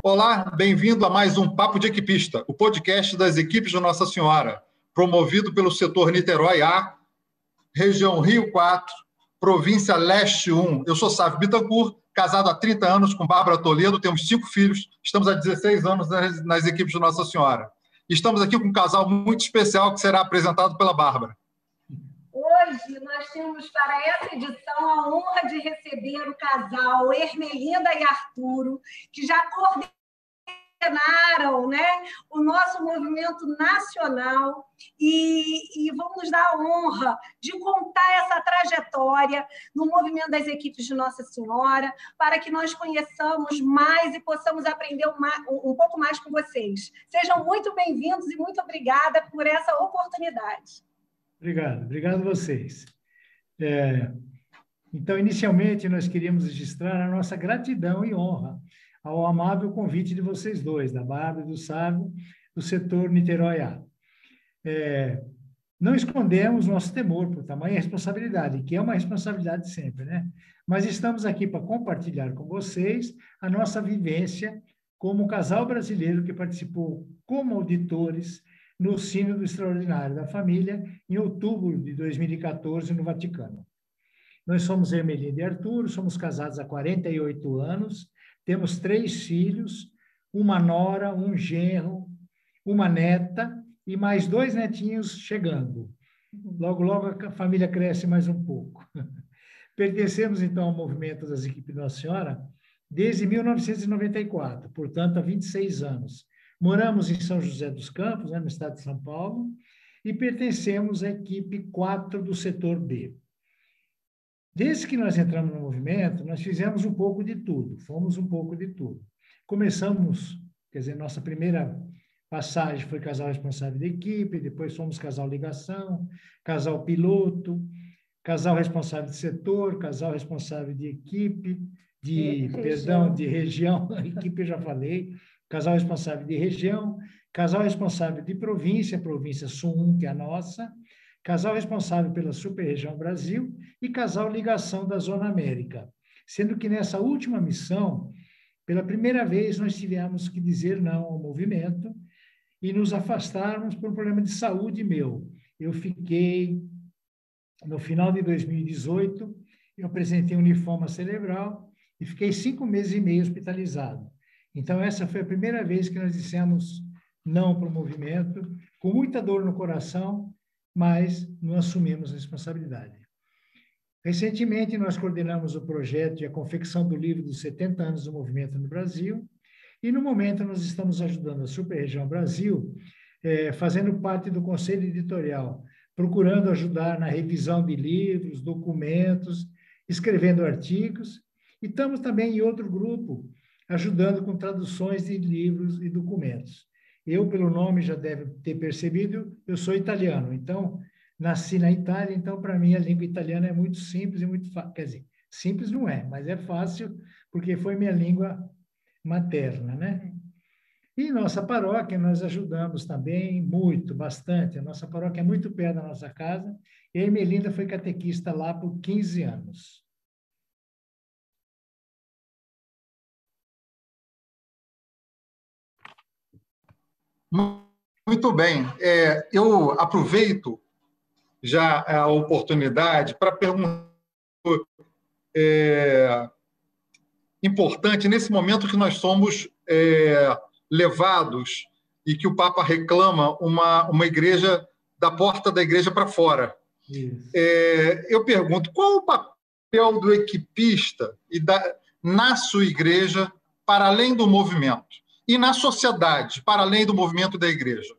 Olá, bem-vindo a mais um Papo de Equipista, o podcast das equipes de Nossa Senhora, promovido pelo setor Niterói A, região Rio 4, província Leste 1. Eu sou Sávio Bittencourt, casado há 30 anos com Bárbara Toledo, temos 5 filhos, estamos há 16 anos nas equipes de Nossa Senhora. Estamos aqui com um casal muito especial que será apresentado pela Bárbara. Hoje nós temos para essa edição a honra de receber o casal Ermelinda e Arturo, que já coordenaram, né, o nosso movimento nacional e vão nos dar a honra de contar essa trajetória no movimento das equipes de Nossa Senhora, para que nós conheçamos mais e possamos aprender um pouco mais com vocês. Sejam muito bem-vindos e muito obrigada por essa oportunidade. Obrigado a vocês. Então, inicialmente, nós queríamos registrar a nossa gratidão e honra ao amável convite de vocês dois, da Bárbara e do Sávio, do setor Niterói A. Não escondemos nosso temor por tamanha responsabilidade, que é uma responsabilidade sempre, né? Mas estamos aqui para compartilhar com vocês a nossa vivência como casal brasileiro que participou como auditores no Sínodo Extraordinário da Família, em outubro de 2014, no Vaticano. Nós somos Ermelinda e Arturo, somos casados há 48 anos, temos 3 filhos, uma nora, um genro, uma neta e mais 2 netinhos chegando. Logo, logo a família cresce mais um pouco. Pertencemos, então, ao movimento das equipes Nossa Senhora desde 1994, portanto, há 26 anos. Moramos em São José dos Campos, né, no estado de São Paulo, e pertencemos à equipe 4 do setor B. Desde que nós entramos no movimento, nós fizemos um pouco de tudo, fomos um pouco de tudo. Começamos, quer dizer, nossa primeira passagem foi casal responsável de equipe, depois fomos casal ligação, casal piloto, casal responsável de setor, casal responsável de equipe, de região, equipe eu já falei, casal responsável de região, casal responsável de província, província Sul 1, que é a nossa, casal responsável pela Super-Região Brasil e casal ligação da Zona América. Sendo que nessa última missão, pela primeira vez, nós tivemos que dizer não ao movimento e nos afastarmos por um problema de saúde meu. Eu fiquei, no final de 2018, eu apresentei um linfoma cerebral e fiquei 5 meses e meio hospitalizado. Então, essa foi a primeira vez que nós dissemos não para o movimento, com muita dor no coração, mas não assumimos a responsabilidade. Recentemente, nós coordenamos o projeto e a confecção do livro dos 70 anos do movimento no Brasil, e, no momento, nós estamos ajudando a Super-Região Brasil, fazendo parte do Conselho Editorial, procurando ajudar na revisão de livros, documentos, escrevendo artigos, e estamos também em outro grupo, ajudando com traduções de livros e documentos. Eu, pelo nome, já deve ter percebido, eu sou italiano, então, nasci na Itália, então, para mim, a língua italiana é muito simples e muito fácil. Quer dizer, simples não é, mas é fácil, porque foi minha língua materna, né? E nossa paróquia, nós ajudamos também muito, bastante. A nossa paróquia é muito perto da nossa casa, e a Ermelinda foi catequista lá por 15 anos. Muito bem. Eu aproveito já a oportunidade para perguntar importante nesse momento que nós somos levados e que o Papa reclama uma igreja da porta da igreja para fora. Eu pergunto, qual o papel do equipista na sua igreja para além do movimento? E na sociedade, para além do movimento da igreja?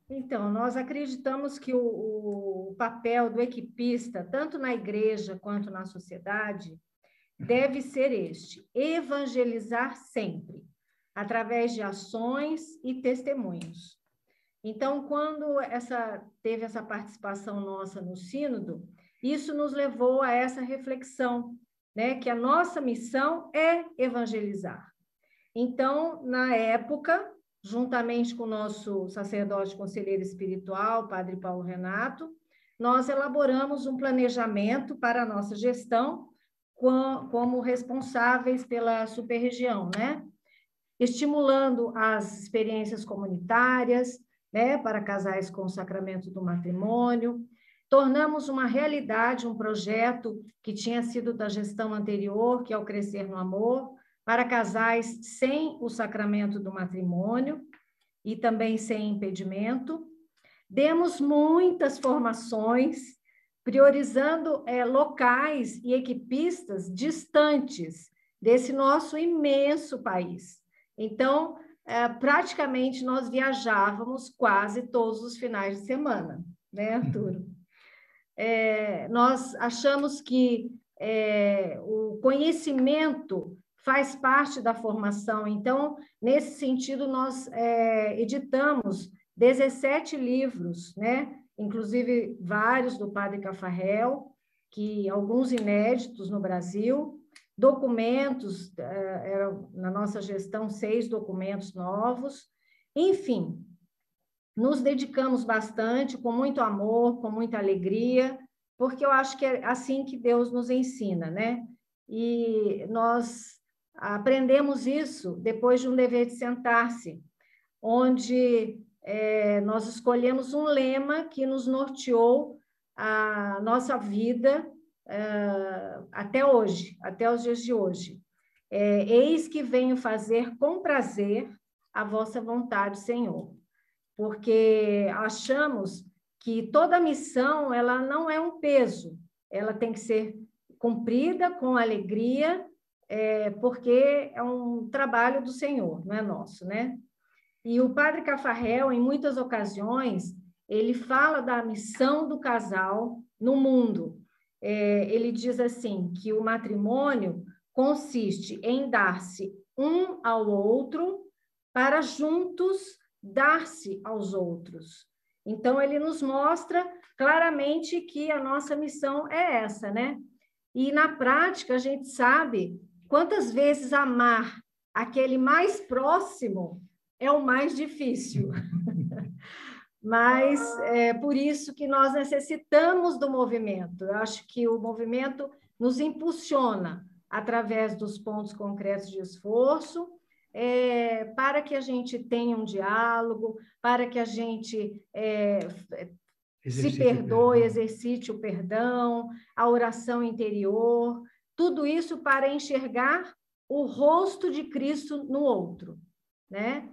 Então, nós acreditamos que o papel do equipista, tanto na igreja quanto na sociedade, deve ser este: evangelizar sempre, através de ações e testemunhos. Então, quando teve essa participação nossa no Sínodo, isso nos levou a essa reflexão, né, que a nossa missão é evangelizar. Então, na época, juntamente com o nosso sacerdote conselheiro espiritual, Padre Paulo Renato, nós elaboramos um planejamento para a nossa gestão, como responsáveis pela superregião, né? Estimulando as experiências comunitárias, né, para casais com o sacramento do matrimônio. Tornamos uma realidade um projeto que tinha sido da gestão anterior, que é o Crescer no Amor, para casais sem o sacramento do matrimônio e também sem impedimento. Demos muitas formações, priorizando locais e equipistas distantes desse nosso imenso país. Então, praticamente nós viajávamos quase todos os finais de semana, né, Arturo? Nós achamos que o conhecimento faz parte da formação, então, nesse sentido, nós editamos 17 livros, né? Inclusive vários do Padre Cafarel, que alguns inéditos no Brasil, documentos, na nossa gestão, 6 documentos novos, enfim, nos dedicamos bastante, com muito amor, com muita alegria, porque eu acho que é assim que Deus nos ensina, né? E nós aprendemos isso depois de um dever de sentar-se, onde nós escolhemos um lema que nos norteou a nossa vida até hoje, até os dias de hoje. Eis que venho fazer com prazer a vossa vontade, Senhor. Porque achamos que toda missão, ela não é um peso, ela tem que ser cumprida com alegria, porque é um trabalho do Senhor, não é nosso, né? E o Padre Cafarel, em muitas ocasiões, ele fala da missão do casal no mundo. Ele diz assim, que o matrimônio consiste em dar-se um ao outro para juntos dar-se aos outros. Então, ele nos mostra claramente que a nossa missão é essa, né? E, na prática, a gente sabe quantas vezes amar aquele mais próximo é o mais difícil. Mas é por isso que nós necessitamos do movimento. Eu acho que o movimento nos impulsiona através dos pontos concretos de esforço, para que a gente tenha um diálogo, para que a gente se perdoe, exercite o perdão, a oração interior, tudo isso para enxergar o rosto de Cristo no outro, né?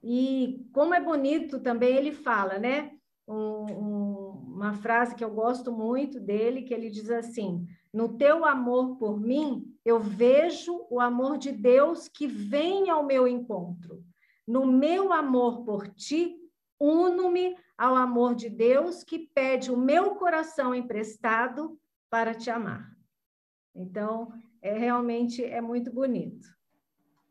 E como é bonito também, ele fala, né? Uma frase que eu gosto muito dele, que ele diz assim: no teu amor por mim, eu vejo o amor de Deus que vem ao meu encontro. No meu amor por ti, uno-me ao amor de Deus que pede o meu coração emprestado para te amar. Então, realmente é muito bonito.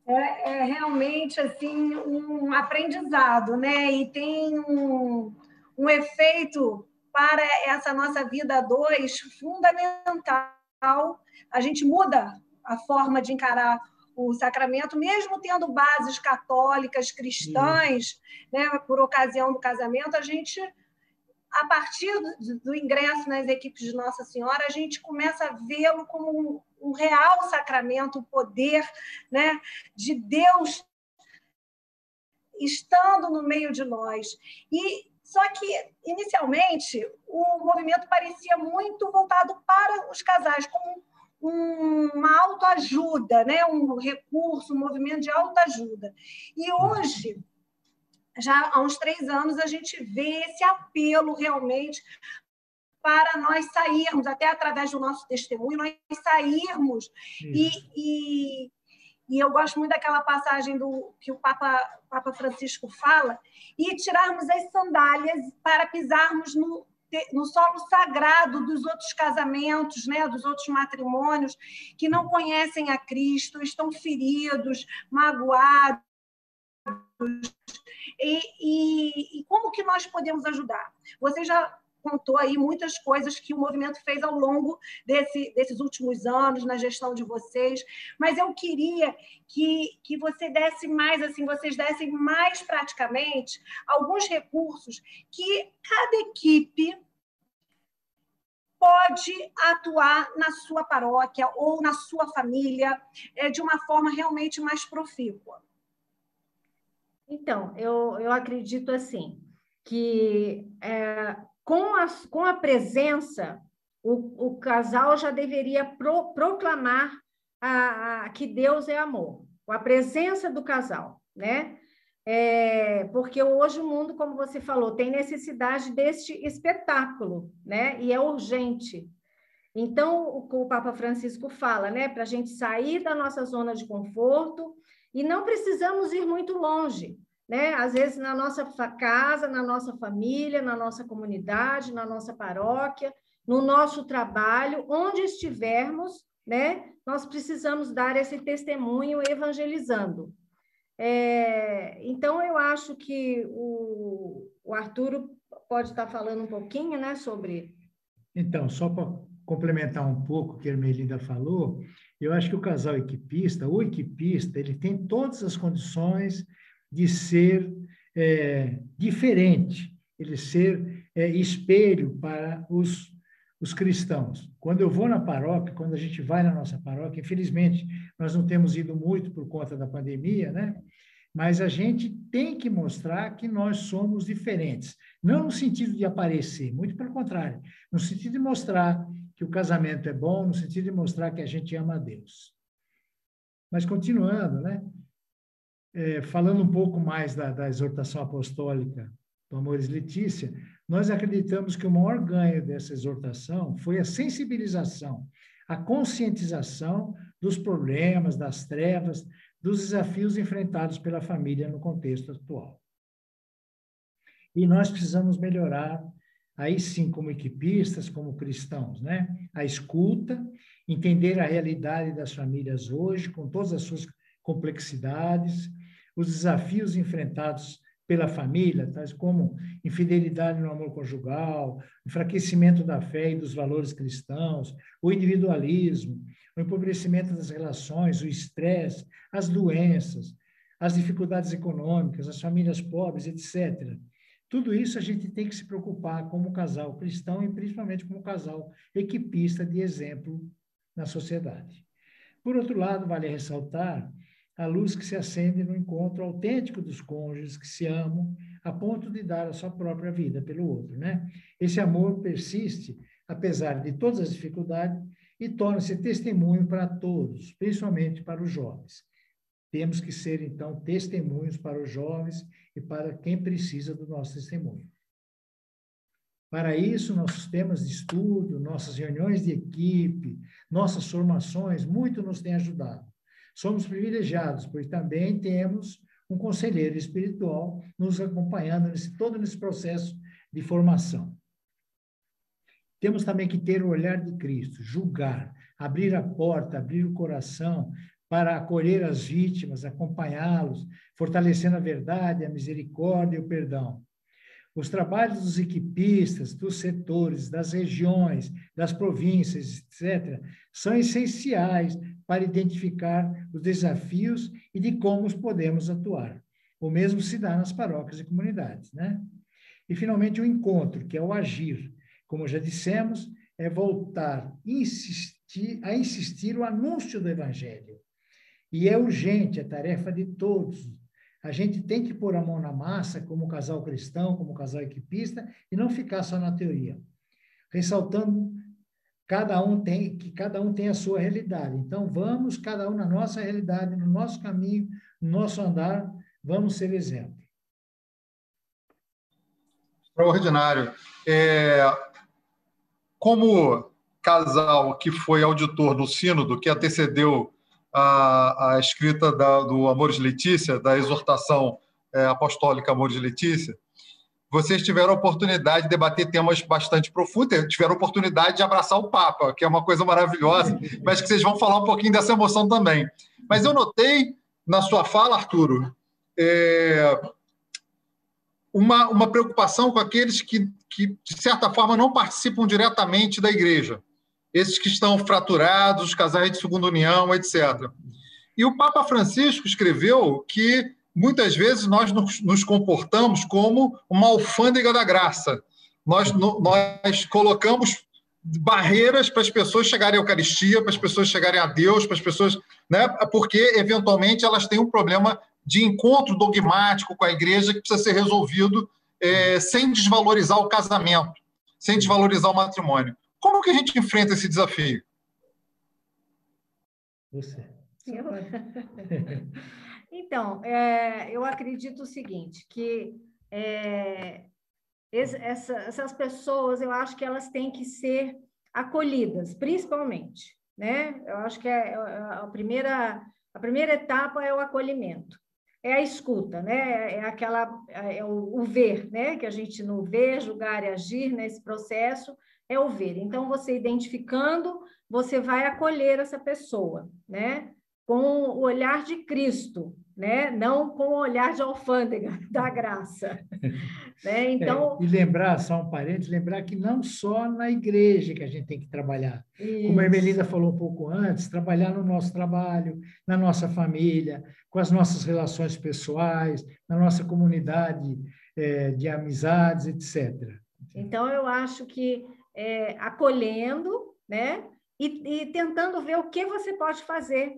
É realmente assim um aprendizado, né? E tem um efeito para essa nossa vida a dois fundamental. A gente muda a forma de encarar o sacramento, mesmo tendo bases católicas, cristãs, né? Por ocasião do casamento, a gente, a partir do ingresso nas equipes de Nossa Senhora, a gente começa a vê-lo como um real sacramento, o poder, né, de Deus estando no meio de nós. Só que, inicialmente, o movimento parecia muito voltado para os casais, como uma autoajuda, né, um recurso, um movimento de autoajuda. E hoje, já há uns 3 anos, a gente vê esse apelo realmente para nós sairmos, até através do nosso testemunho, nós sairmos. E eu gosto muito daquela passagem que o Papa Francisco fala, e tirarmos as sandálias para pisarmos no solo sagrado dos outros casamentos, né, dos outros matrimônios que não conhecem a Cristo, estão feridos, magoados. E como que nós podemos ajudar? Você já contou aí muitas coisas que o movimento fez ao longo desses últimos anos, na gestão de vocês, mas eu queria que você desse mais, assim, vocês dessem mais praticamente alguns recursos que cada equipe pode pode atuar na sua paróquia ou na sua família de uma forma realmente mais profícua? Então, eu acredito assim, que com a presença, o casal já deveria proclamar que Deus é amor, com a presença do casal, né? Porque hoje o mundo, como você falou, tem necessidade deste espetáculo, né? E é urgente. Então, o Papa Francisco fala, né? Para a gente sair da nossa zona de conforto, e não precisamos ir muito longe, né? Às vezes na nossa casa, na nossa família, na nossa comunidade, na nossa paróquia, no nosso trabalho, onde estivermos, né? Nós precisamos dar esse testemunho evangelizando. Então, eu acho que o Arturo pode estar falando um pouquinho, né, sobre... Então, só para complementar um pouco o que a Ermelinda falou, eu acho que o casal equipista, o equipista, ele tem todas as condições de ser diferente, ele ser espelho para os cristãos. Quando eu vou na paróquia, quando a gente vai na nossa paróquia, infelizmente, nós não temos ido muito por conta da pandemia, né? Mas a gente tem que mostrar que nós somos diferentes. Não no sentido de aparecer, muito pelo contrário, no sentido de mostrar que o casamento é bom, no sentido de mostrar que a gente ama a Deus. Mas continuando, né? Falando um pouco mais da exortação apostólica do Amoris Laetitia, nós acreditamos que o maior ganho dessa exortação foi a sensibilização, a conscientização dos problemas, das trevas, dos desafios enfrentados pela família no contexto atual. E nós precisamos melhorar, aí sim, como equipistas, como cristãos, né? A escuta, entender a realidade das famílias hoje, com todas as suas complexidades, os desafios enfrentados pela família, tais como infidelidade no amor conjugal, enfraquecimento da fé e dos valores cristãos, o individualismo, o empobrecimento das relações, o estresse, as doenças, as dificuldades econômicas, as famílias pobres, etc. Tudo isso a gente tem que se preocupar como casal cristão e principalmente como casal equipista de exemplo na sociedade. Por outro lado, vale ressaltar a luz que se acende no encontro autêntico dos cônjuges que se amam a ponto de dar a sua própria vida pelo outro, né? Esse amor persiste, apesar de todas as dificuldades, e torna-se testemunho para todos, principalmente para os jovens. Temos que ser, então, testemunhos para os jovens e para quem precisa do nosso testemunho. Para isso, nossos temas de estudo, nossas reuniões de equipe, nossas formações, muito nos têm ajudado. Somos privilegiados, pois também temos um conselheiro espiritual nos acompanhando todo nesse processo de formação. Temos também que ter o olhar de Cristo, julgar, abrir a porta, abrir o coração para acolher as vítimas, acompanhá-los, fortalecendo a verdade, a misericórdia e o perdão. Os trabalhos dos equipistas, dos setores, das regiões, das províncias, etc., são essenciais para identificar os desafios e de como os podemos atuar. O mesmo se dá nas paróquias e comunidades, né? E, finalmente, o encontro, que é o agir. Como já dissemos, é voltar a insistir o anúncio do Evangelho. E é urgente, é tarefa de todos. A gente tem que pôr a mão na massa como casal cristão, como casal equipista, e não ficar só na teoria. Ressaltando que cada um tem a sua realidade. Então, vamos, cada um na nossa realidade, no nosso caminho, no nosso andar, vamos ser exemplo. Extraordinário. Como casal que foi auditor do sínodo, que antecedeu a escrita do Amoris Laetitia, da exortação apostólica Amoris Laetitia, vocês tiveram a oportunidade de debater temas bastante profundos, tiveram a oportunidade de abraçar o Papa, que é uma coisa maravilhosa, mas que vocês vão falar um pouquinho dessa emoção também. Mas eu notei na sua fala, Arturo, uma preocupação com aqueles que, de certa forma, não participam diretamente da igreja. Esses que estão fraturados, os casais de segunda união, etc. E o Papa Francisco escreveu que, muitas vezes, nós nos comportamos como uma alfândega da graça. Nós colocamos barreiras para as pessoas chegarem à Eucaristia, para as pessoas chegarem a Deus, para as pessoas, né? Porque, eventualmente, elas têm um problema de encontro dogmático com a igreja que precisa ser resolvido sem desvalorizar o casamento, sem desvalorizar o matrimônio. Como que a gente enfrenta esse desafio? Você. Então, eu acredito o seguinte, que essas pessoas, eu acho que elas têm que ser acolhidas, principalmente, né? Eu acho que a primeira etapa é o acolhimento, é a escuta, né? É o ver, né? Que a gente no ver, julgar e agir nesse processo é o ver. Então, você identificando, você vai acolher essa pessoa, né? Com o olhar de Cristo, né? Não com o olhar de alfândega da graça. Né? Então... E lembrar, só um parênteses, lembrar que não só na igreja que a gente tem que trabalhar. Isso. Como a Ermelinda falou um pouco antes, trabalhar no nosso trabalho, na nossa família, com as nossas relações pessoais, na nossa comunidade de amizades, etc. Então, eu acho que acolhendo, né? E tentando ver o que você pode fazer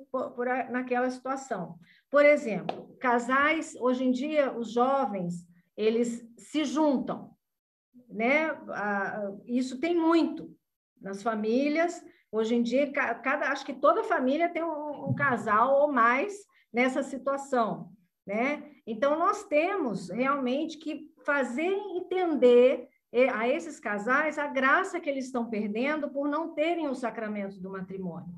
naquela situação. Por exemplo, casais, hoje em dia, os jovens, eles se juntam, né? Isso tem muito nas famílias. Hoje em dia, acho que toda família tem um casal ou mais nessa situação, né? Então, nós temos realmente que fazer entender a esses casais a graça que eles estão perdendo por não terem o sacramento do matrimônio.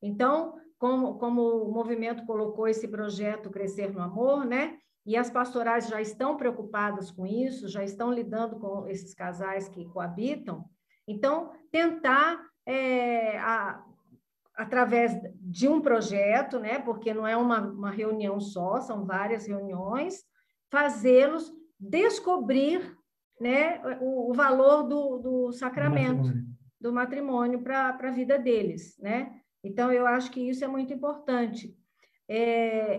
Então, como o movimento colocou esse projeto Crescer no Amor, né? E as pastorais já estão preocupadas com isso, já estão lidando com esses casais que coabitam. Então, tentar, através de um projeto, né? Porque não é uma reunião só, são várias reuniões, fazê-los descobrir, né, o valor do sacramento, do matrimônio para a vida deles, né? Então, eu acho que isso é muito importante.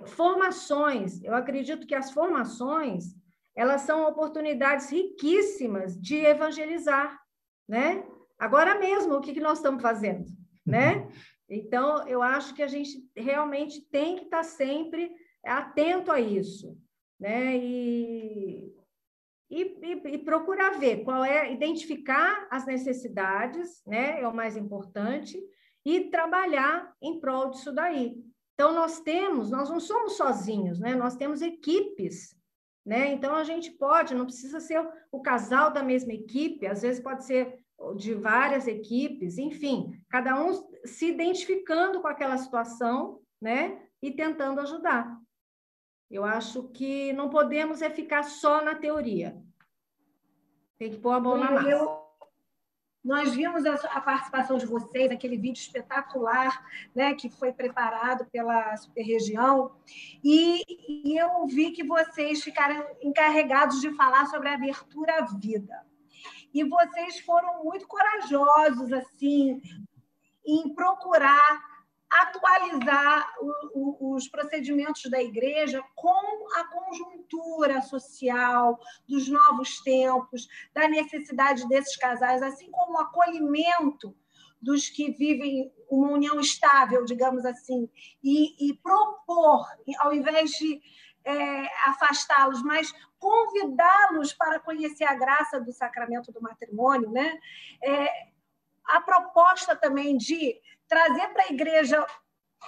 Formações, eu acredito que as formações, elas são oportunidades riquíssimas de evangelizar, né? Agora mesmo, o que nós estamos fazendo, né? Então, eu acho que a gente realmente tem que estar sempre atento a isso, né? E procurar ver identificar as necessidades, né? É o mais importante, e trabalhar em prol disso daí. Então, nós não somos sozinhos, né? Nós temos equipes, né? Então, a gente não precisa ser o casal da mesma equipe, às vezes pode ser de várias equipes, enfim, cada um se identificando com aquela situação, né? E tentando ajudar. Eu acho que não podemos ficar só na teoria. Tem que pôr a mão na massa. Nós vimos a participação de vocês, aquele vídeo espetacular, né, que foi preparado pela Superregião, e eu vi que vocês ficaram encarregados de falar sobre a abertura à vida. E vocês foram muito corajosos assim, em procurar atualizar os procedimentos da igreja com a conjuntura social dos novos tempos, da necessidade desses casais, assim como o acolhimento dos que vivem uma união estável, digamos assim, e propor, ao invés de afastá-los, mas convidá-los para conhecer a graça do sacramento do matrimônio, né? A proposta também de trazer para a igreja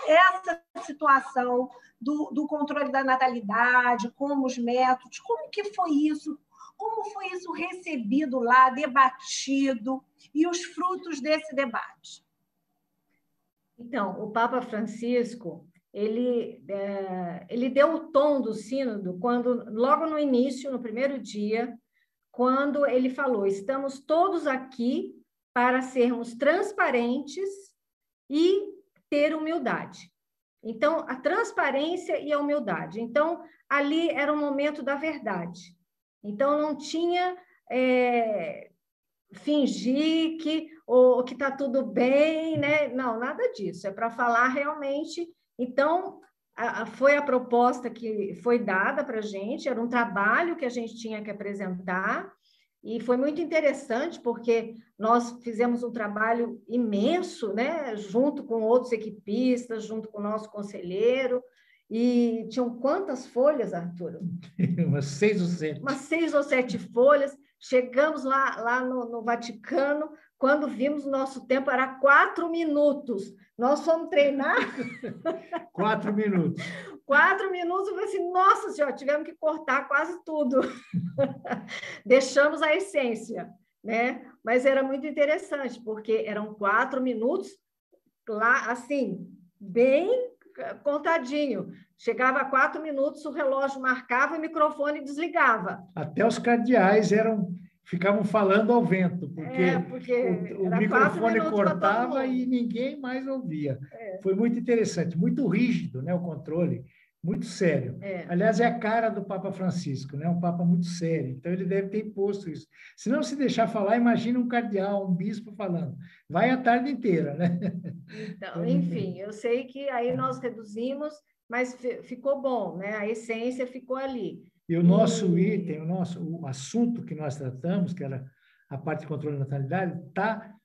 essa situação do controle da natalidade, como os métodos, como que foi isso? Como foi isso recebido lá, debatido, e os frutos desse debate? Então, o Papa Francisco, ele deu o tom do sínodo quando, logo no início, no primeiro dia, quando ele falou: estamos todos aqui para sermos transparentes e ter humildade. Então, a transparência e a humildade. Então, ali era o momento da verdade. Então, não tinha fingir que está tudo bem, né? Não, nada disso. É para falar realmente. Então, foi a proposta que foi dada para a gente, era um trabalho que a gente tinha que apresentar, E foi muito interessante, porque nós fizemos um trabalho imenso, né? Junto com outros equipistas, junto com o nosso conselheiro. E tinham quantas folhas, Arthur? Umas 6 ou 7. Umas 6 ou 7 folhas. Chegamos lá no Vaticano, quando vimos o nosso tempo era 4 minutos. Nós fomos treinar... 4 minutos. 4 minutos, eu falei assim, nossa senhora, tivemos que cortar quase tudo. Deixamos a essência, né? Mas era muito interessante, porque eram 4 minutos lá, assim, bem contadinho. Chegava a 4 minutos, o relógio marcava e o microfone desligava. Até os cardeais ficavam falando ao vento, porque o microfone cortava e ninguém mais ouvia. Foi muito interessante, muito rígido, né, o controle, muito sério. Aliás, é a cara do Papa Francisco, né, um Papa muito sério, então ele deve ter imposto isso. Se não se deixar falar, imagina um cardeal, um bispo falando. Vai a tarde inteira, né? Então, enfim, eu sei que aí nós reduzimos, mas ficou bom, né? A essência ficou ali. E o nosso item, o assunto que nós tratamos, que era a parte de controle da natalidade, está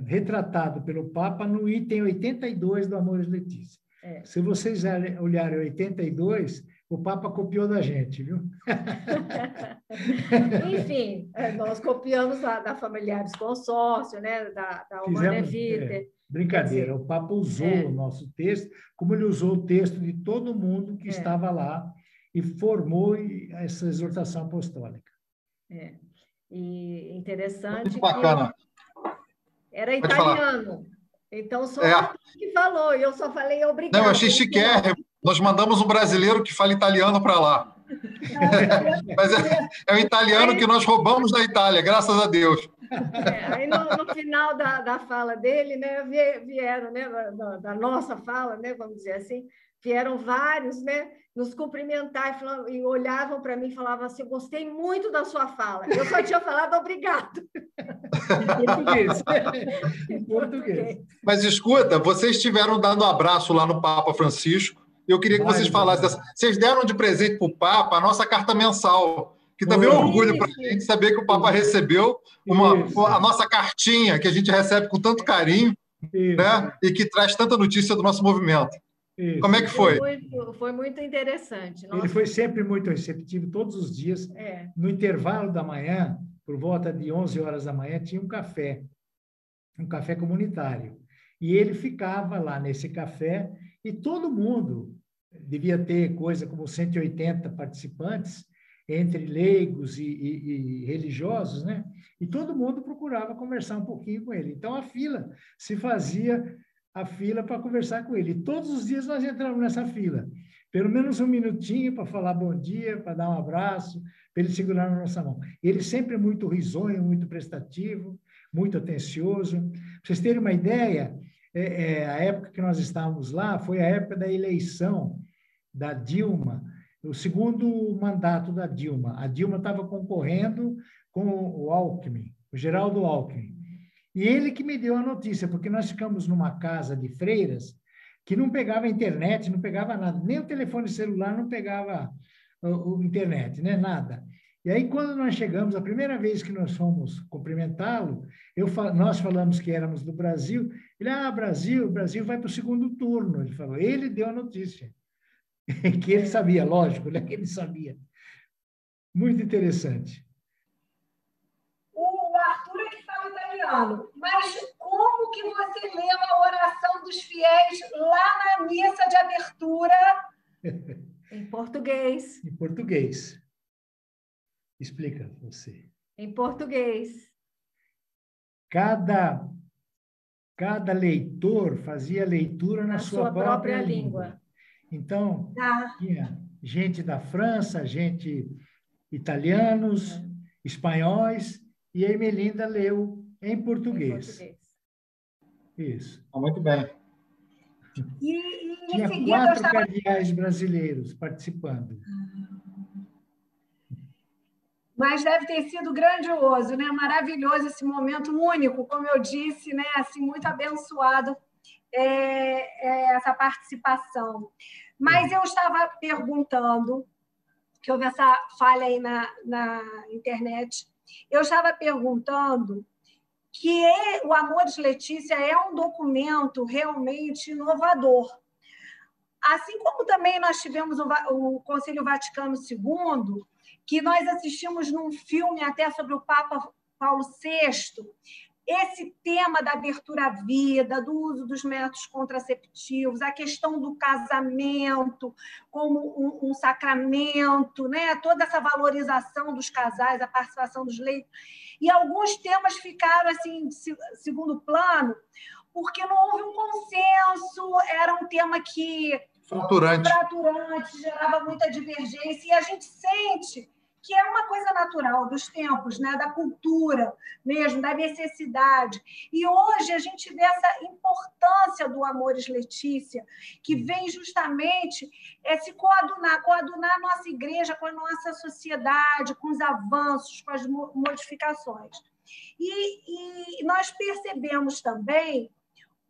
retratado pelo Papa no item 82 do Amoris Laetitia. Se vocês olharem 82, o Papa copiou da gente, viu? Enfim, nós copiamos da Familiares Consórcio, né? da Humanae Vitae. Brincadeira, dizer, o Papa usou o nosso texto, como ele usou o texto de todo mundo que estava lá, e formou essa exortação apostólica. E interessante. Muito bacana. Era italiano. Então, só que falou, e eu só falei obrigado. Não, eu achei chiquérrimo. Nós mandamos um brasileiro que fala italiano para lá. Mas é o italiano que nós roubamos da Itália, graças a Deus. Aí no final da fala dele, né, vieram, né, da nossa fala, né, vamos dizer assim, vieram vários, né, nos cumprimentar e olhavam para mim e falavam assim, eu gostei muito da sua fala. Eu só tinha falado obrigado. Em português. Em português. Mas escuta, vocês estiveram dando um abraço lá no Papa Francisco, e eu queria que vocês falassem dessa. Vocês deram de presente para o Papa a nossa carta mensal, que também é um orgulho para a gente saber que o Papa recebeu a nossa cartinha, que a gente recebe com tanto carinho, né? E que traz tanta notícia do nosso movimento. Isso. Como é que foi? Foi muito interessante. Ele foi sempre muito receptivo, todos os dias. No intervalo da manhã, por volta de 11 horas da manhã, tinha um café comunitário. E ele ficava lá nesse café e todo mundo, devia ter coisa como 180 participantes, entre leigos e religiosos, né? E todo mundo procurava conversar um pouquinho com ele. Então, a fila para conversar com ele. E todos os dias nós entramos nessa fila. Pelo menos um minutinho para falar bom dia, para dar um abraço, para ele segurar na nossa mão. Ele sempre muito risonho, muito prestativo, muito atencioso. Para vocês terem uma ideia, a época que nós estávamos lá foi a época da eleição da Dilma, o segundo mandato da Dilma. A Dilma estava concorrendo com o Alckmin, o Geraldo Alckmin. E ele que me deu a notícia, porque nós ficamos numa casa de freiras que não pegava internet, não pegava nada, nem o telefone celular não pegava o internet, né? Nada. E aí, quando nós chegamos, a primeira vez que nós fomos cumprimentá-lo, nós falamos que éramos do Brasil. Ele, o Brasil vai para o segundo turno. Ele falou, ele deu a notícia. Que ele sabia, lógico, né? Que ele sabia. Muito interessante. O Arthur é que fala italiano, mas como que você leu a oração dos fiéis lá na missa de abertura? Em português. Em português. Explica você. Em português. Cada leitor fazia leitura na sua própria língua. Então, tinha gente da França, gente italianos, espanhóis, e a Ermelinda leu em português. Isso. Muito bem. Tinha 4 cardeais brasileiros participando. Mas deve ter sido grandioso, né? Maravilhoso esse momento único, como eu disse, né? Assim, muito abençoado essa participação. Mas eu estava perguntando, que houve essa falha aí na internet, eu estava perguntando que o Amores Letícia é um documento realmente inovador. Assim como também nós tivemos o Concílio Vaticano II, que nós assistimos num filme até sobre o Papa Paulo VI, esse tema da abertura à vida, do uso dos métodos contraceptivos, a questão do casamento como um sacramento, né? Toda essa valorização dos casais, a participação dos leigos. E alguns temas ficaram assim, de segundo plano, porque não houve um consenso, era um tema que fraturante, gerava muita divergência, e a gente sente que é uma coisa natural dos tempos, né? Da cultura mesmo, da necessidade. E hoje a gente vê essa importância do Amores Letícia, que vem justamente se coadunar a nossa igreja com a nossa sociedade, com os avanços, com as modificações. E nós percebemos também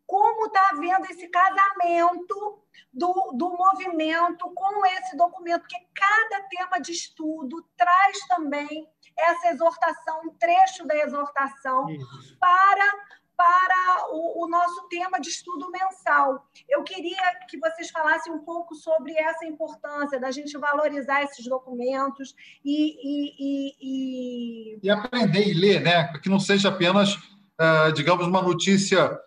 como está havendo esse casamento do movimento com esse documento, porque cada tema de estudo traz também essa exortação, um trecho da exortação para o nosso tema de estudo mensal. Eu queria que vocês falassem um pouco sobre essa importância da gente valorizar esses documentos e aprender e ler, né? Que não seja apenas, digamos, uma notícia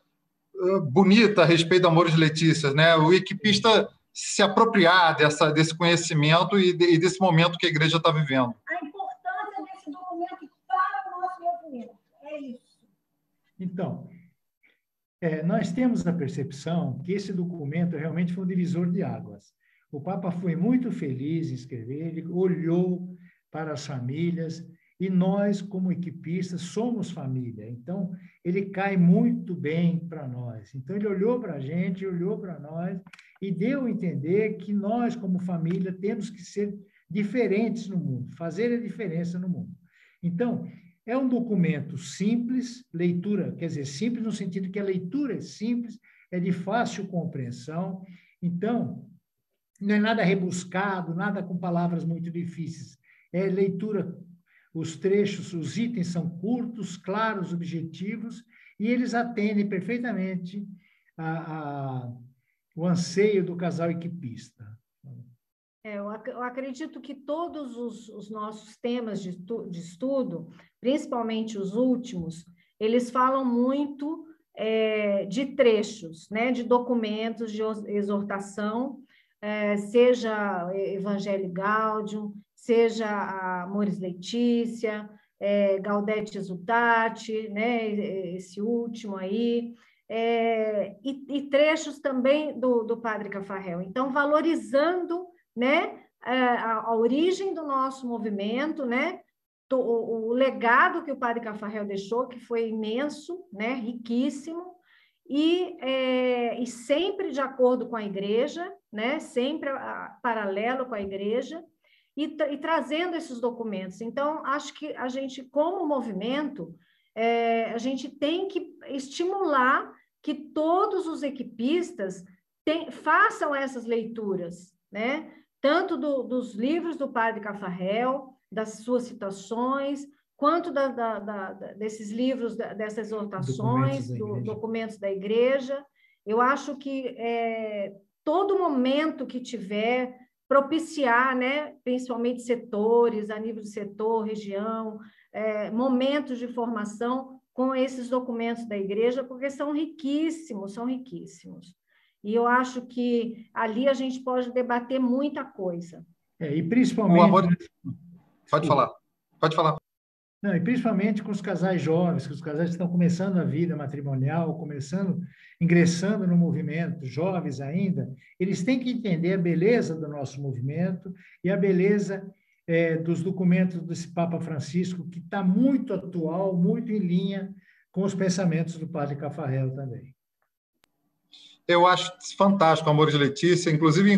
bonita a respeito do Amores Letícia, né? O equipista se apropriar desse conhecimento e desse momento que a igreja está vivendo. A importância desse documento para o nosso movimento. É isso. Então, nós temos a percepção que esse documento realmente foi um divisor de águas. O Papa foi muito feliz em escrever, ele olhou para as famílias, e nós, como equipistas, somos família. Então, ele cai muito bem para nós. Então, ele olhou para a gente, olhou para nós e deu a entender que nós, como família, temos que ser diferentes no mundo, fazer a diferença no mundo. Então, é um documento simples, leitura, quer dizer, simples no sentido que a leitura é simples, é de fácil compreensão. Então, não é nada rebuscado, nada com palavras muito difíceis. É leitura. Os trechos, os itens são curtos, claros, objetivos, e eles atendem perfeitamente o anseio do casal equipista. Eu acredito que todos os nossos temas de estudo, principalmente os últimos, eles falam muito de trechos, né, de documentos de exortação, seja Evangelii Gaudium, seja a Amores Letícia, Gaudete Exsultate, né, esse último aí, e trechos também do Padre Caffarel. Então, valorizando, né, a origem do nosso movimento, né, o legado que o Padre Caffarel deixou, que foi imenso, né, riquíssimo, e sempre de acordo com a igreja, né, sempre paralelo com a igreja, e trazendo esses documentos. Então, acho que a gente, como movimento, a gente tem que estimular que todos os equipistas façam essas leituras, né? Tanto dos livros do Padre Caffarel, das suas citações, quanto desses livros, dessas exortações, documentos da igreja. Eu acho que todo momento que tiver, propiciar, né, principalmente setores, a nível de setor, região, momentos de formação com esses documentos da igreja, porque são riquíssimos, são riquíssimos. E eu acho que ali a gente pode debater muita coisa. E principalmente... Pode falar. Não, e principalmente com os casais jovens, que os casais que estão começando a vida matrimonial, ingressando no movimento, jovens ainda, eles têm que entender a beleza do nosso movimento e a beleza dos documentos desse Papa Francisco, que está muito atual, muito em linha com os pensamentos do Padre Caffarel também. Eu acho fantástico, Amores Letícia, inclusive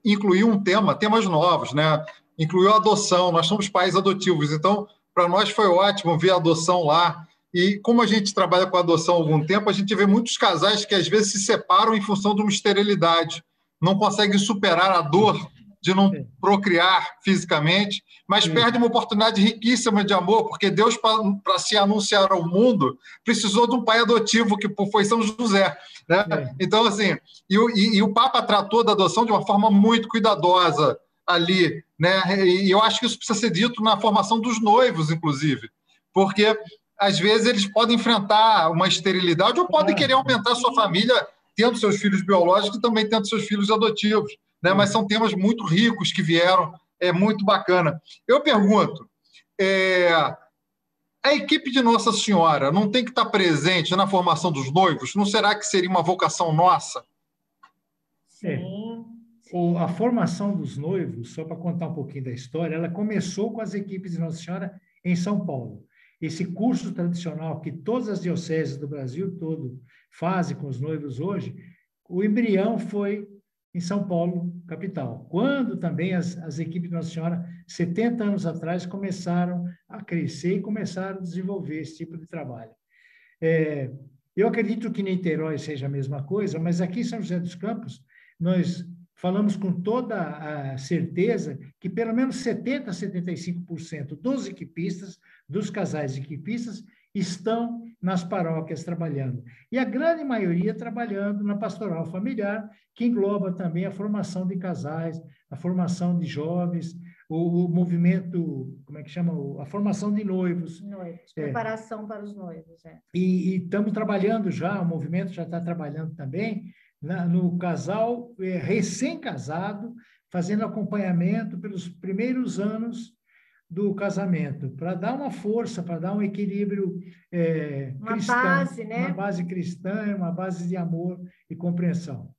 incluiu temas novos, né? Incluiu a adoção, nós somos pais adotivos, então, para nós foi ótimo ver a adoção lá, e como a gente trabalha com a adoção há algum tempo, a gente vê muitos casais que às vezes se separam em função de uma esterilidade, não conseguem superar a dor de não procriar fisicamente, mas perde uma oportunidade riquíssima de amor, porque Deus, para se anunciar ao mundo, precisou de um pai adotivo, que foi São José. Né? Então, assim, e o Papa tratou da adoção de uma forma muito cuidadosa ali, né? E eu acho que isso precisa ser dito na formação dos noivos, inclusive, porque às vezes eles podem enfrentar uma esterilidade ou podem querer aumentar a sua família tendo seus filhos biológicos e também tendo seus filhos adotivos, né? Mas são temas muito ricos que vieram, é muito bacana. Eu pergunto, a equipe de Nossa Senhora não tem que estar presente na formação dos noivos? Não será que seria uma vocação nossa? Sim. A formação dos noivos, só para contar um pouquinho da história, ela começou com as equipes de Nossa Senhora em São Paulo. Esse curso tradicional que todas as dioceses do Brasil todo fazem com os noivos hoje, o embrião foi em São Paulo, capital. Quando também as equipes de Nossa Senhora, 70 anos atrás, começaram a crescer e começaram a desenvolver esse tipo de trabalho. Eu acredito que Niterói seja a mesma coisa, mas aqui em São José dos Campos, nós falamos com toda a certeza que pelo menos 70% a 75% dos equipistas, dos casais equipistas, estão nas paróquias trabalhando. E a grande maioria trabalhando na pastoral familiar, que engloba também a formação de casais, a formação de jovens, o movimento, como é que chama? A formação de noivos. Preparação para os noivos. E estamos trabalhando já, o movimento já está trabalhando também, no casal recém-casado, fazendo acompanhamento pelos primeiros anos do casamento, para dar uma força, para dar um equilíbrio cristão, base, né? Uma base cristã, uma base de amor e compreensão.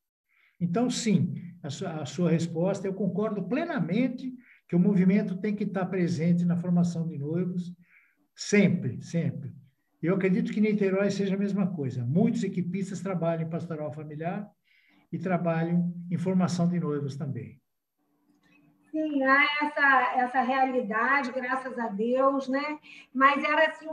Então, sim, a sua resposta, eu concordo plenamente que o movimento tem que estar presente na formação de noivos, sempre, sempre. Eu acredito que Niterói seja a mesma coisa. Muitos equipistas trabalham em pastoral familiar e trabalham em formação de noivos também. Sim, há essa realidade, graças a Deus, né? Mas era assim,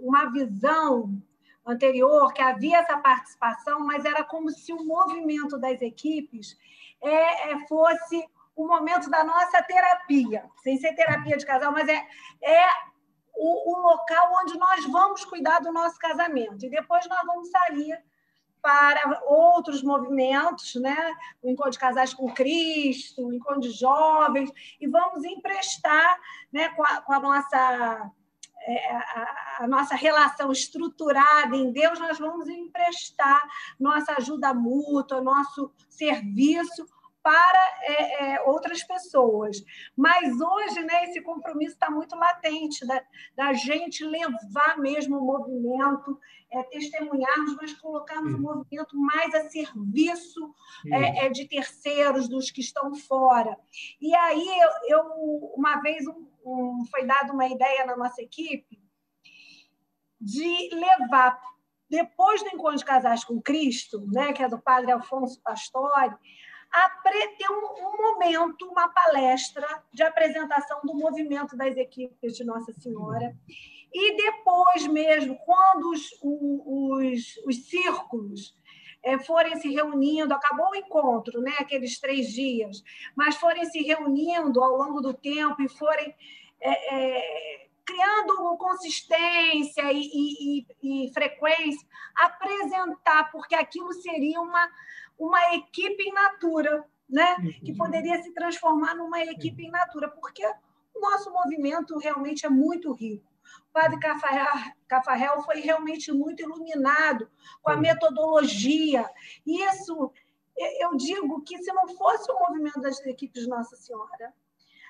uma visão anterior, que havia essa participação, mas era como se o movimento das equipes fosse o momento da nossa terapia, sem ser terapia de casal, mas o local onde nós vamos cuidar do nosso casamento. E depois nós vamos sair para outros movimentos, né? O Encontro de Casais com Cristo, o Encontro de Jovens, e vamos emprestar, né, com a nossa relação estruturada em Deus, nós vamos emprestar nossa ajuda mútua, nosso serviço para outras pessoas. Mas hoje, né, esse compromisso está muito latente, da gente levar mesmo o movimento, testemunharmos, mas colocarmos o movimento mais a serviço de terceiros, dos que estão fora. E aí, uma vez, foi dada uma ideia na nossa equipe de levar, depois do Encontro de Casais com Cristo, né, que é do padre Alfonso Pastore, ter um momento, uma palestra de apresentação do movimento das equipes de Nossa Senhora. E depois mesmo, quando os círculos forem se reunindo, acabou o encontro, né, aqueles 3 dias, mas forem se reunindo ao longo do tempo e forem criando consistência e frequência, apresentar, porque aquilo seria uma equipe in natura, né? Que poderia se transformar numa equipe in natura, porque o nosso movimento realmente é muito rico. O padre Cafarel foi realmente muito iluminado com a metodologia. Isso, eu digo que se não fosse o movimento das equipes de Nossa Senhora,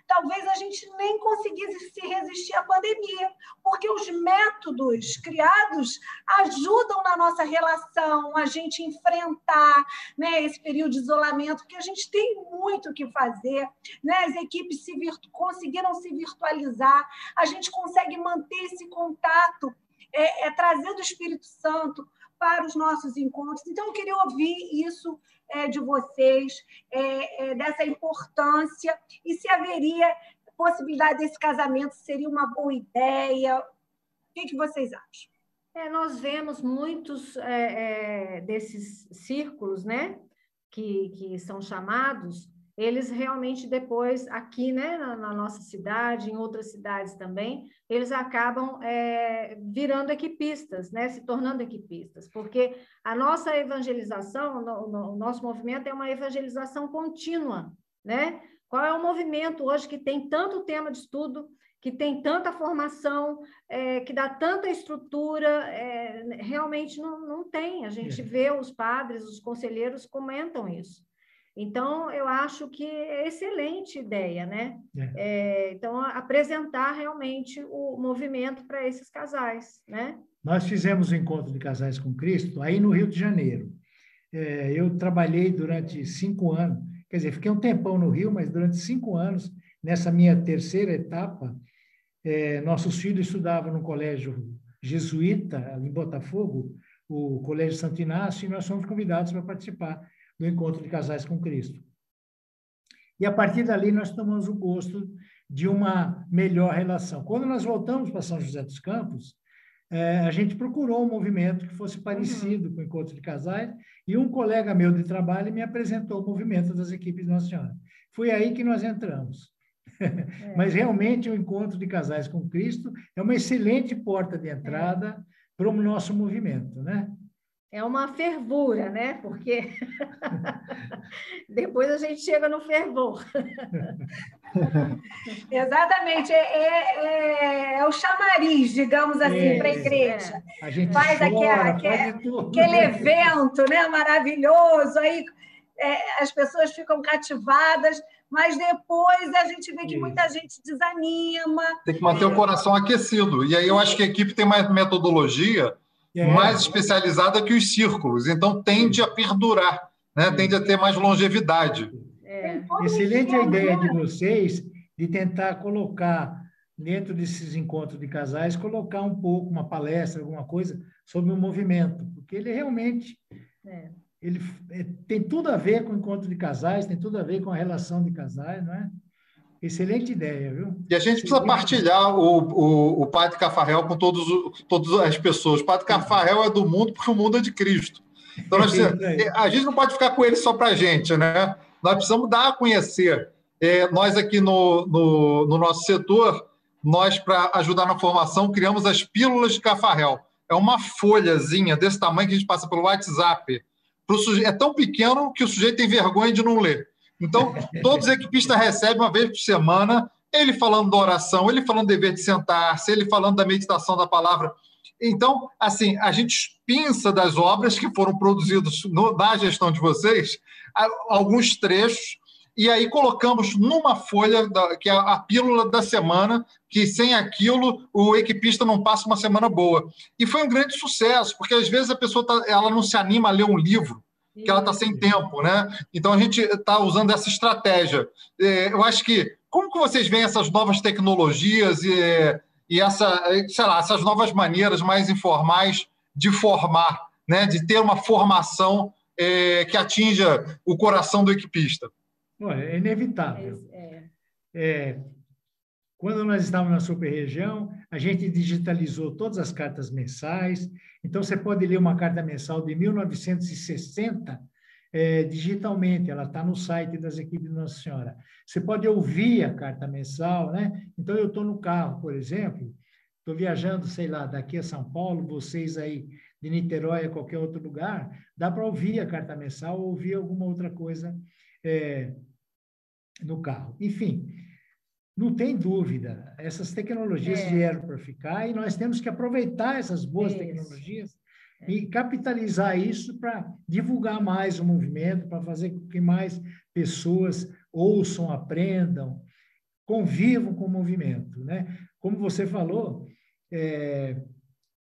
talvez a gente nem conseguisse se resistir à pandemia, porque os métodos criados ajudam na nossa relação, a gente enfrentar, né, esse período de isolamento, porque a gente tem muito o que fazer, né? As equipes conseguiram se virtualizar, a gente consegue manter esse contato, trazendo o Espírito Santo para os nossos encontros. Então, eu queria ouvir isso de vocês, dessa importância, e se haveria possibilidade desse casamento, seria uma boa ideia. O que vocês acham? Nós vemos muitos desses círculos, né, que são chamados, eles realmente depois, aqui, né, na nossa cidade, em outras cidades também, eles acabam virando equipistas, né, se tornando equipistas, porque a nossa evangelização, o nosso movimento é uma evangelização contínua, né? Qual é o movimento hoje que tem tanto tema de estudo, que tem tanta formação, que dá tanta estrutura, realmente não tem. A gente vê os padres, os conselheiros comentam isso. Então, eu acho que é excelente ideia, né? Então, apresentar realmente o movimento para esses casais, né? Nós fizemos o Encontro de Casais com Cristo aí no Rio de Janeiro. Eu trabalhei durante 5 anos, quer dizer, fiquei um tempão no Rio, mas durante 5 anos, nessa minha terceira etapa, nossos filhos estudavam no colégio jesuíta, ali em Botafogo, o Colégio Santo Inácio, e nós fomos convidados para participar do Encontro de Casais com Cristo. E, a partir dali, nós tomamos o gosto de uma melhor relação. Quando nós voltamos para São José dos Campos, a gente procurou um movimento que fosse parecido com o Encontro de Casais, e um colega meu de trabalho me apresentou o movimento das equipes de Nossa Senhora. Foi aí que nós entramos. Mas, realmente, o Encontro de Casais com Cristo é uma excelente porta de entrada para o nosso movimento, né? É uma fervura, né? Porque depois a gente chega no fervor. Exatamente, é o chamariz, digamos assim, para a igreja. A gente faz chora, aquele evento, né, maravilhoso, aí as pessoas ficam cativadas, mas depois a gente vê que muita gente desanima. Tem que manter o coração aquecido. E aí eu acho que a equipe tem mais metodologia mais especializada que os círculos, então tende a perdurar, né? Tende a ter mais longevidade. Excelente a ideia de vocês de tentar colocar, dentro desses encontros de casais, colocar um pouco, uma palestra, alguma coisa, sobre o movimento, porque ele realmente ele tem tudo a ver com o encontro de casais, tem tudo a ver com a relação de casais, não é? Excelente ideia, viu? E a gente precisa partilhar o Padre Cafarel com todas as pessoas. O Padre Cafarel é do mundo porque o mundo é de Cristo. Então, a gente não pode ficar com ele só para a gente, né? Nós precisamos dar a conhecer. Nós aqui no nosso setor, nós, para ajudar na formação, criamos as Pílulas de Cafarel. É uma folhazinha desse tamanho que a gente passa pelo WhatsApp. É tão pequeno que o sujeito tem vergonha de não ler. Então, todos os equipistas recebem uma vez por semana, ele falando da oração, ele falando do dever de sentar-se, ele falando da meditação da palavra. Então, assim, a gente pinça das obras que foram produzidas na gestão de vocês, alguns trechos, e aí colocamos numa folha, que é a pílula da semana, que sem aquilo o equipista não passa uma semana boa. E foi um grande sucesso, porque às vezes a pessoa ela não se anima a ler um livro, que ela está sem tempo, né? Então, a gente está usando essa estratégia. Eu acho que, como que vocês veem essas novas tecnologias e essas novas maneiras mais informais de formar, né? De ter uma formação que atinja o coração do equipista? É inevitável. Quando nós estávamos na Super-Região, a gente digitalizou todas as cartas mensais. Então, você pode ler uma carta mensal de 1960 digitalmente, ela está no site das equipes de Nossa Senhora. Você pode ouvir a carta mensal, né? Então, eu estou no carro, por exemplo, estou viajando, sei lá, daqui a São Paulo, vocês aí de Niterói, a qualquer outro lugar, dá para ouvir a carta mensal ou ouvir alguma outra coisa no carro. Enfim, não tem dúvida, essas tecnologias vieram para ficar e nós temos que aproveitar essas boas tecnologias e capitalizar isso para divulgar mais o movimento, para fazer com que mais pessoas ouçam, aprendam, convivam com o movimento, né? Como você falou,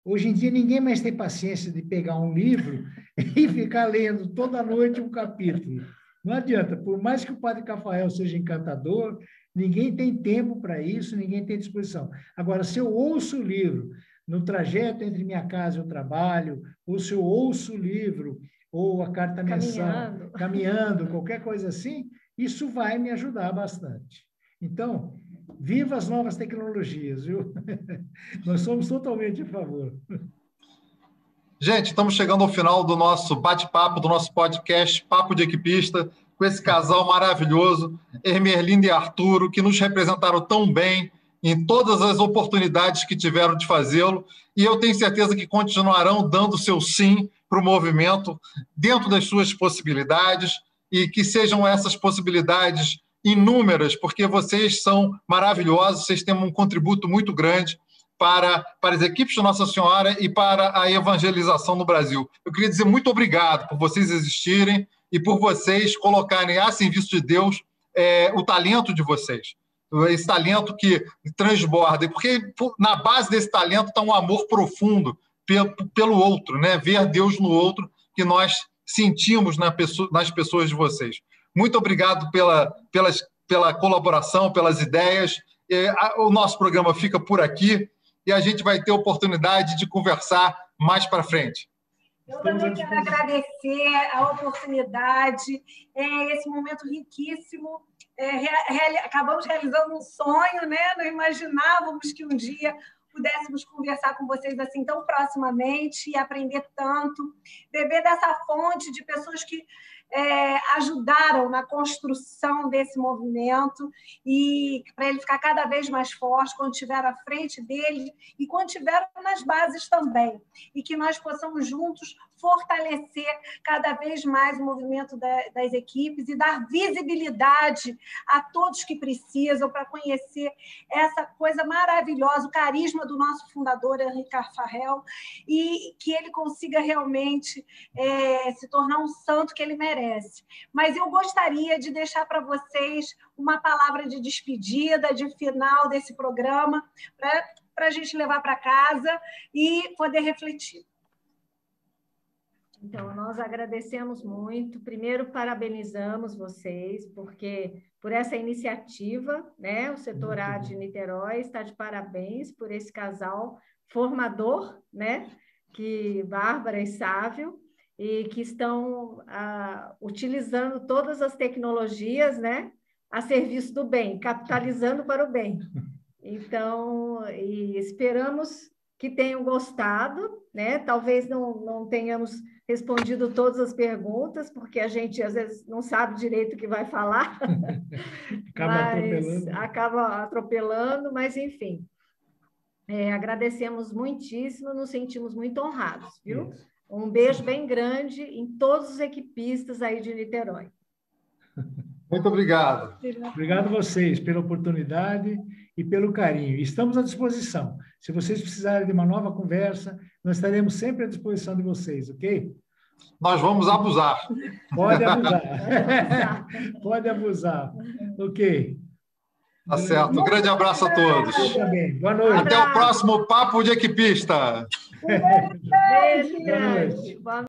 hoje em dia ninguém mais tem paciência de pegar um livro e ficar lendo toda noite um capítulo. Não adianta, por mais que o Padre Cafarel seja encantador, ninguém tem tempo para isso, ninguém tem disposição. Agora, se eu ouço o livro no trajeto entre minha casa e o trabalho, ou se eu ouço o livro ou a carta mensal caminhando, qualquer coisa assim, isso vai me ajudar bastante. Então, viva as novas tecnologias, viu? Nós somos totalmente a favor. Gente, estamos chegando ao final do nosso bate-papo, do nosso podcast Papo de Equipista, com com esse casal maravilhoso, Ermelinda e Arturo, que nos representaram tão bem em todas as oportunidades que tiveram de fazê-lo, e eu tenho certeza que continuarão dando seu sim para o movimento dentro das suas possibilidades, e que sejam essas possibilidades inúmeras, porque vocês são maravilhosos, vocês têm um contributo muito grande para as equipes de Nossa Senhora e para a evangelização no Brasil. Eu queria dizer muito obrigado por vocês existirem e por vocês colocarem a serviço de Deus o talento de vocês, esse talento que transborda, porque na base desse talento está um amor profundo pelo outro, né? Ver Deus no outro, que nós sentimos nas pessoas de vocês. Muito obrigado pela colaboração, pelas ideias. O nosso programa fica por aqui e a gente vai ter oportunidade de conversar mais para frente. Eu também quero agradecer a oportunidade, esse momento riquíssimo. Acabamos realizando um sonho, né? Não imaginávamos que um dia pudéssemos conversar com vocês assim tão proximamente e aprender tanto, beber dessa fonte de pessoas que ajudaram na construção desse movimento e para ele ficar cada vez mais forte quando estiver à frente dele e quando estiver nas bases também. E que nós possamos juntos fortalecer cada vez mais o movimento das equipes e dar visibilidade a todos que precisam para conhecer essa coisa maravilhosa, o carisma do nosso fundador, Henri Carfarel, e que ele consiga realmente se tornar um santo que ele merece. Mas eu gostaria de deixar para vocês uma palavra de despedida, de final desse programa, para a gente levar para casa e poder refletir. Então, nós agradecemos muito. Primeiro, parabenizamos vocês, porque por essa iniciativa, né? O Setor A de Niterói está de parabéns por esse casal formador, né? Que Bárbara e Sávio, e que estão utilizando todas as tecnologias, né? A serviço do bem, capitalizando para o bem. Então, e esperamos que tenham gostado, né? Talvez não tenhamos respondido todas as perguntas, porque a gente, às vezes, não sabe direito o que vai falar. Acaba atropelando, mas, enfim. Agradecemos muitíssimo, nos sentimos muito honrados, viu? Isso. Um beijo bem grande em todos os equipistas aí de Niterói. Muito obrigado. Obrigado a vocês pela oportunidade e pelo carinho. Estamos à disposição. Se vocês precisarem de uma nova conversa, nós estaremos sempre à disposição de vocês, ok? Nós vamos abusar. Pode abusar. Pode abusar. Ok. Tá certo. Um grande abraço a todos. Boa noite. Até o próximo Papo de Equipista. Beijo grande. Boa noite.